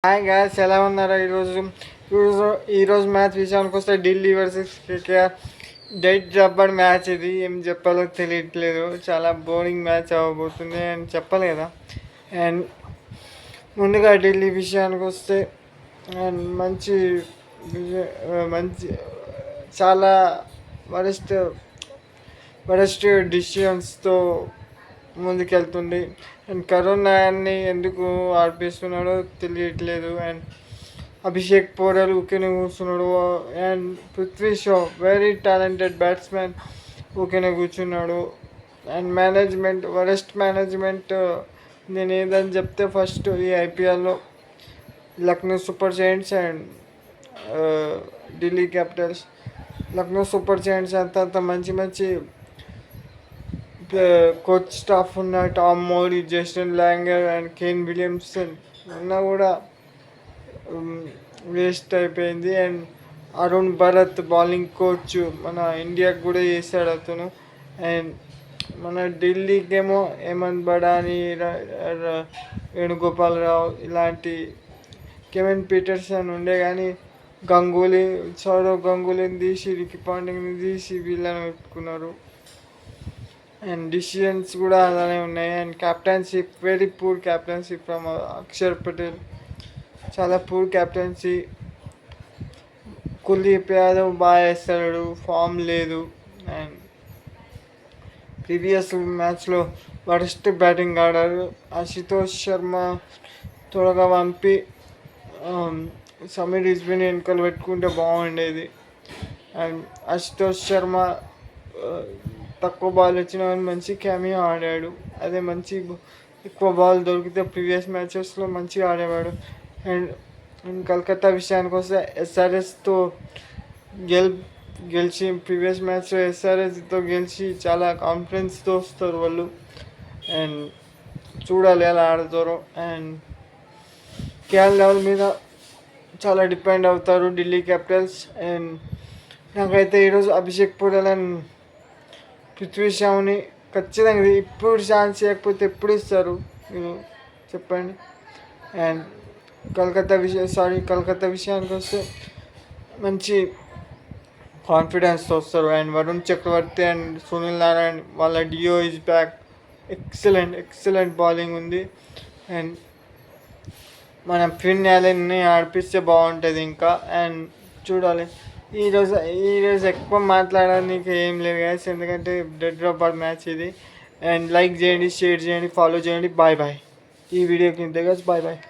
Hi guys, ఎలా ఉన్నారా? ఈరోజు ఈరోజు మ్యాచ్ విషయానికి వస్తే Delhi versus KKR dead rubber match. ఇది ఏం చెప్పాలో తెలియట్లేదు. చాలా బోరింగ్ మ్యాచ్ అవ్వబోతుంది అని చెప్పాలి కదా. అండ్ ముందుగా ఢిల్లీ విషయానికి వస్తే అండ్ మంచి చాలా వరస్ట్ వరస్ట్ డిసిషన్స్తో ముందుకెళ్తుంది. అండ్ కరోనాని ఎందుకు ఆడిపిస్తున్నాడో తెలియట్లేదు. అండ్ అభిషేక్ పోరాలు ఊరికేనే కూర్చున్నాడు. And Prithvi Shaw very talented batsmen ఊరికేనే కూర్చున్నాడు. And management worst management. నేను ఏదని చెప్తే ఫస్ట్ ఈ ఐపీఎల్లో Lucknow Super Giants and Delhi Capitals. Lucknow Super Giants అంత మంచి కోచ్ స్టాఫ్ ఉన్న Tom Moody, Justin Langer and Kane Williamson ఉన్నా కూడా వేస్ట్ అయిపోయింది. And Arun Bharat bowling coach మన ఇండియాకి కూడా చేశాడు అతను. అండ్ మన ఢిల్లీకేమో హేమంత్ బడాని, వేణుగోపాలరావు ఇలాంటి కెవిన్ పీటర్సన్ ఉండే, కానీ సౌరవ్ గంగూలీని తీసి రికీ పాంటింగ్ని తీసి వీళ్ళని పెట్టుకున్నారు. అండ్ డిసిషన్స్ కూడా అలానే ఉన్నాయి. And captainship very poor captainship from Axar Patel. చాలా పూర్ క్యాప్టెన్సీ. కుల్దీప్ యాదవ్ బాగా వేస్తాడు, ఫామ్ లేదు. అండ్ ప్రీవియస్ మ్యాచ్లో వరస్ట్ బ్యాటింగ్ ఆడారు. అశుతోష్ శర్మ త్వరగా పంపి సమీర్ రిజ్వీని వెనకాల పెట్టుకుంటే బాగుండేది. అండ్ అశుతోష్ శర్మ తక్కువ బాల్ వచ్చినా కానీ మంచి క్యామియో ఆడాడు. అదే మంచి ఎక్కువ బాల్ దొరికితే ప్రీవియస్ మ్యాచెస్లో మంచిగా ఆడేవాడు. అండ్ కలకత్తా విషయానికి వస్తే ఎస్ఆర్ఎస్తో గెలిచి ప్రీవియస్ మ్యాచ్లో ఎస్ఆర్ఎస్తో గెలిచి చాలా కాన్ఫిడెన్స్తో వస్తారు వాళ్ళు. అండ్ చూడాలి ఎలా ఆడతారో. అండ్ కేఎల్ రాహుల్ మీద చాలా డిపెండ్ అవుతారు ఢిల్లీ క్యాపిటల్స్. అండ్ నాకైతే ఈరోజు అభిషేక్ పోరాల్ అండ్ పృథ్వీ షాని ఖచ్చితంగా ఇప్పుడు ఛాన్స్ చేయకపోతే ఎప్పుడు ఇస్తారు మీరు చెప్పండి. అండ్ కలకత్తా విషయానికి వస్తే మంచి కాన్ఫిడెన్స్తో వస్తారు. అండ్ వరుణ్ చక్రవర్తి అండ్ సునీల్ నారాయణ్ వాళ్ళ duo is back. Excellent bowling ఉంది. అండ్ మనం ఫిన్ యాలెన్ని ఆడిపిస్తే బాగుంటుంది ఇంకా. అండ్ చూడాలి. ఈరోజు ఎక్కువ మాట్లాడడానికి ఏం లేదు గైస్, ఎందుకంటే డెడ్ రబ్బర్ మ్యాచ్ ఇది. అండ్ లైక్ చేయండి, షేర్ చేయండి, ఫాలో చేయండి. బాయ్ ఈ వీడియోకి ఇంతే గైస్. బాయ్.